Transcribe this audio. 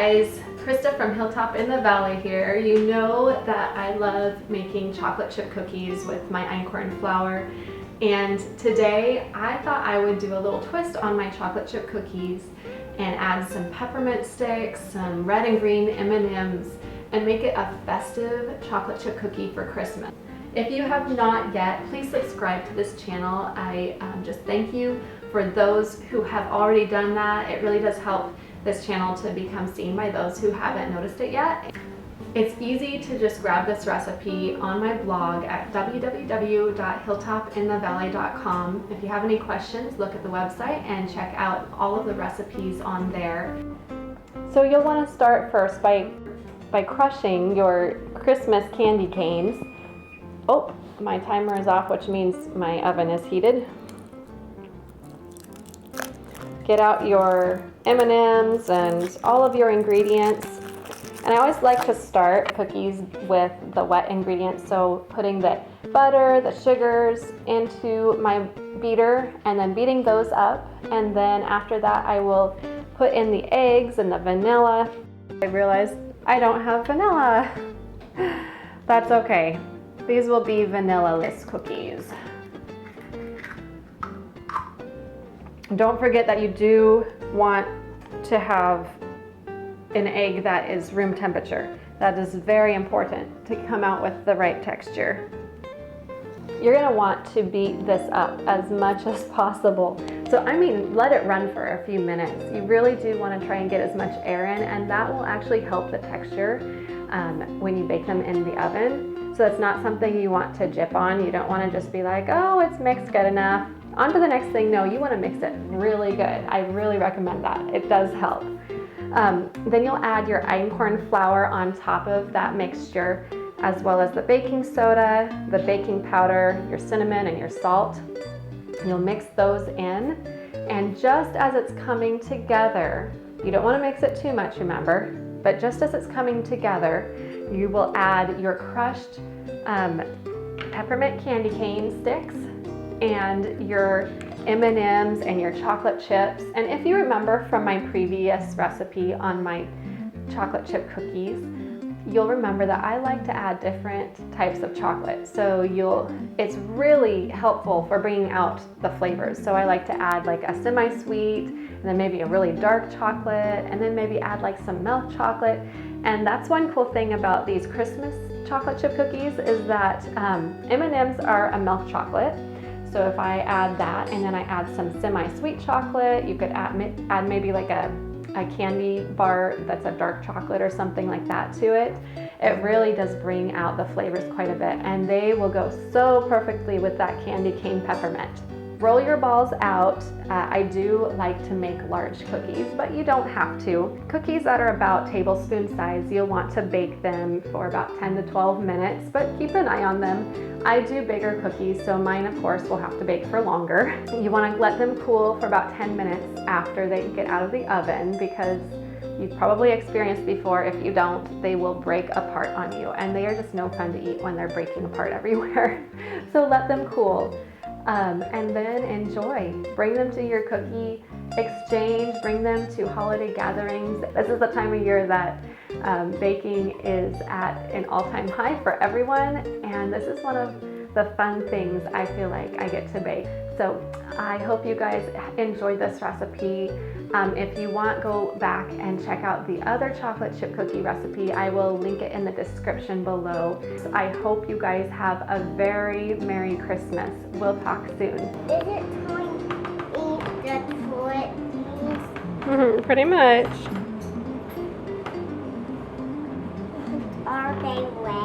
guys, Krista from Hilltop in the Valley here. You know that I love making chocolate chip cookies with my Einkorn flour, and today I thought I would do a little twist on my chocolate chip cookies and add some peppermint sticks, some red and green M&Ms, and make it a festive chocolate chip cookie for Christmas. If you have not yet, please subscribe to this channel. I just thank you for those who have already done that. It really does help this channel to become seen by those who haven't noticed it yet. It's easy to just grab this recipe on my blog at www.hilltopinthevalley.com. If you have any questions, look at the website and check out all of the recipes on there. So you'll want to start first by crushing your Christmas candy canes. Oh, my timer is off, which means my oven is heated. Get out your M&Ms and all of your ingredients. And I always like to start cookies with the wet ingredients, so putting the butter, the sugars into my beater and then beating those up. And then after that I will put in the eggs and the vanilla. I realized I don't have vanilla. That's okay. These will be vanilla-less cookies. Don't forget that you do want to have an egg that is room temperature. That is very important to come out with the right texture. You're gonna want to beat this up as much as possible. So I mean, let it run for a few minutes. You really do want to try and get as much air in, and that will actually help the texture when you bake them in the oven. So it's not something you want to jip on. You don't want to just be like, oh, it's mixed good enough. On to the next thing. No, you want to mix it really good. I really recommend that. It does help. Then you'll add your einkorn flour on top of that mixture, as well as the baking soda, the baking powder, your cinnamon, and your salt. You'll mix those in, and just as it's coming together, you don't want to mix it too much, remember, but just as it's coming together, you will add your crushed peppermint candy cane sticks and your M&Ms and your chocolate chips. And if you remember from my previous recipe on my chocolate chip cookies, you'll remember that I like to add different types of chocolate. So it's really helpful for bringing out the flavors. So I like to add like a semi-sweet, and then maybe a really dark chocolate, and then maybe add like some milk chocolate. And that's one cool thing about these Christmas chocolate chip cookies is that M&Ms are a milk chocolate. So if I add that and then I add some semi-sweet chocolate, you could add maybe like a candy bar that's a dark chocolate or something like that to it. It really does bring out the flavors quite a bit, and they will go so perfectly with that candy cane peppermint. Roll your balls out. I do like to make large cookies, but you don't have to. Cookies that are about tablespoon size, you'll want to bake them for about 10 to 12 minutes, but keep an eye on them. I do bigger cookies, so mine of course will have to bake for longer. You want to let them cool for about 10 minutes after they get out of the oven, because you've probably experienced before, if you don't, they will break apart on you, and they are just no fun to eat when they're breaking apart everywhere. So let them cool. And then enjoy. Bring them to your cookie exchange, bring them to holiday gatherings. This is the time of year that baking is at an all-time high for everyone, and this is one of the fun things I feel like I get to bake. So I hope you guys enjoyed this recipe. If you want, go back and check out the other chocolate chip cookie recipe. I will link it in the description below. So I hope you guys have a very Merry Christmas. We'll talk soon. Is it time to eat the toilet? Pretty much. Are they wet?